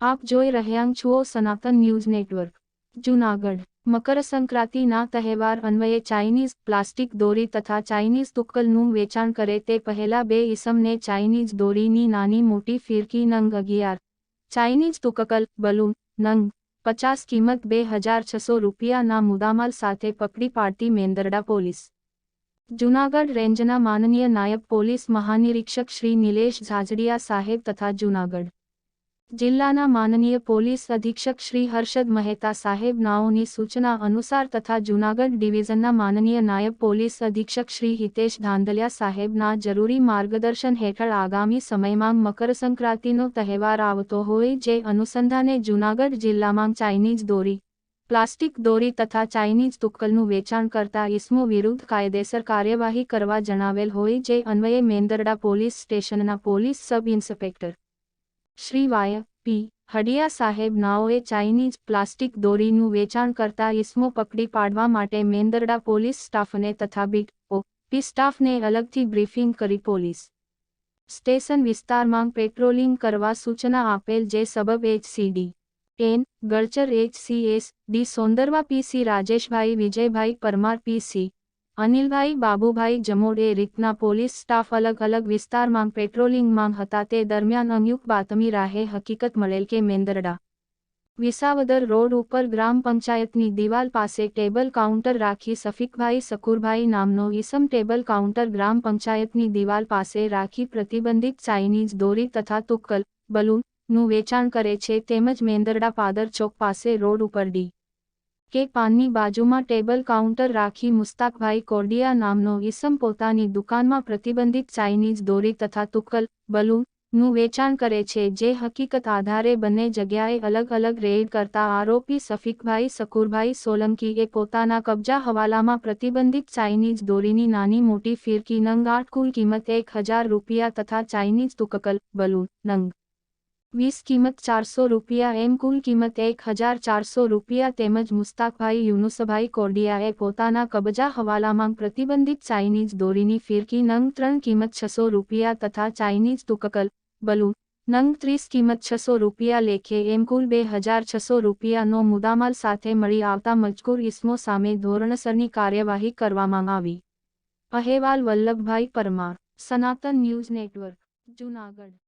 આપ જોઈ રહ્યા છો સનાતન ન્યૂઝ નેટવર્ક જૂનાગઢ મકર સંક્રાંતિના તહેવાર અન્વયે ચાઇનીઝ પ્લાસ્ટિક દોરી તથા ચાઇનીઝ તુક્કલનું વેચાણ કરે તે પહેલા બે ઇસમને ચાઇનીઝ દોરીની નાની મોટી ફિરકી નંગ 11 ચાઇનીઝ તુક્કલ બલૂન નંગ 50 કિંમત 2600 રૂપિયાના મુદ્દામાલ સાથે પકડી પાડતી મેંદરડા પોલીસ જૂનાગઢ રેન્જના માનનીય નાયબ પોલીસ મહાનિરીક્ષક શ્રી નિલેશ ઝાઝડિયા સાહેબ તથા જૂનાગઢ જિલ્લાના માનનીય પોલીસ અધિક્ષક શ્રી હર્ષદ મહેતા સાહેબ નાઓની સૂચના અનુસાર તથા જૂનાગઢ ડિવિઝનના માનનીય નાયબ પોલીસ અધિક્ષક શ્રી હિતેશ ધાંધલિયા સાહેબના જરૂરી માર્ગદર્શન હેઠળ આગામી સમયમાં મકર સંક્રાંતિનો તહેવાર આવતો હોય જે અનુસંધાને જૂનાગઢ જિલ્લામાં ચાઇનીઝ દોરી પ્લાસ્ટિક દોરી તથા ચાઇનીઝ તુક્કલનું વેચાણ કરતા ઇસમો વિરુદ્ધ કાયદેસર કાર્યવાહી કરવા જણાવેલ હોય જે અન્વયે મેંદરડા પોલીસ સ્ટેશનના police sub inspector Shri Y P Hadiya સાહેબ નાઓએ ચાઇનીઝ પ્લાસ્ટિક દોરીનું વેચાણ કરતા ઇસમો પકડી પાડવા માટે મેંદરડા પોલીસ સ્ટાફને તથા બીટ સ્ટાફને અલગથી બ્રીફિંગ કરી પોલીસ સ્ટેશન વિસ્તારમાં પેટ્રોલિંગ કરવા સૂચના આપેલ જે સબબ એચસીડી એન ગળચર એચસીએસ ડી સોંદરવા પીસી રાજેશભાઈ વિજયભાઈ પરમાર પીસી અનિલભાઈ બાબુભાઈ જમોડ એ રીતના પોલીસ સ્ટાફ અલગ અલગ વિસ્તારમાં પેટ્રોલિંગમાં હતા તે દરમિયાન અંયુક બાતમી રાહે હકીકત મળેલ કે મેંદરડા વિસાવદર રોડ ઉપર ગ્રામ પંચાયતની દિવાલ પાસે ટેબલ કાઉન્ટર રાખી સફીકભાઈ શકુરભાઈ નામનો ઈસમ ટેબલ કાઉન્ટર ગ્રામ પંચાયતની દિવાલ પાસે રાખી પ્રતિબંધિત ચાઇનીઝ દોરી તથા તુક્કલ બલૂનનું વેચાણ કરે છે તેમજ મેંદરડા પાદર ચોક પાસે રોડ ઉપર ડી કે પાનની બાજુમાં ટેબલ કાઉન્ટર રાખી મુસ્તાકભાઈ કોરડિયા નામનો ઈસમ પોતાની દુકાનમાં પ્રતિબંધિત ચાઇનીઝ દોરી તથા તુક્કલ બલૂનનું વેચાણ કરે છે જે હકીકત આધારે બંને જગ્યાએ અલગ અલગ રેડ કરતા આરોપી સફીકભાઈ શકુરભાઈ સોલંકીએ પોતાના કબજા હવાલામાં પ્રતિબંધિત ચાઇનીઝ દોરીની નાની મોટી ફિરકી નંગ 8 કુલ કિંમત 1000 રૂપિયા તથા ચાઇનીઝ તુક્કલ બલૂન નંગ 20 કિંમત 400 રૂપિયા એમ કુલ કિંમત 1400 રૂપિયા તેમજ મુસ્તાકભાઈ યુનુસભાઈ કોરડિયાએ પોતાના કબજા હવાલામાં પ્રતિબંધિત ચાઇનીઝ દોરીની ફિરકી નંગ 3 કિંમત 600 રૂપિયા તથા ચાઇનીઝ તુક્કલ બલૂન નંગ 30 કિંમત 600 રૂપિયા લેખે એમ કુલ 2600 રૂપિયાનો મુદ્દામાલ સાથે મળી આવતા મજકૂર ઇસમો સામે ધોરણસરની કાર્યવાહી કરવામાં આવી. અહેવાલ વલ્લભભાઈ પરમાર, સનાતન ન્યૂઝ નેટવર્ક, જૂનાગઢ.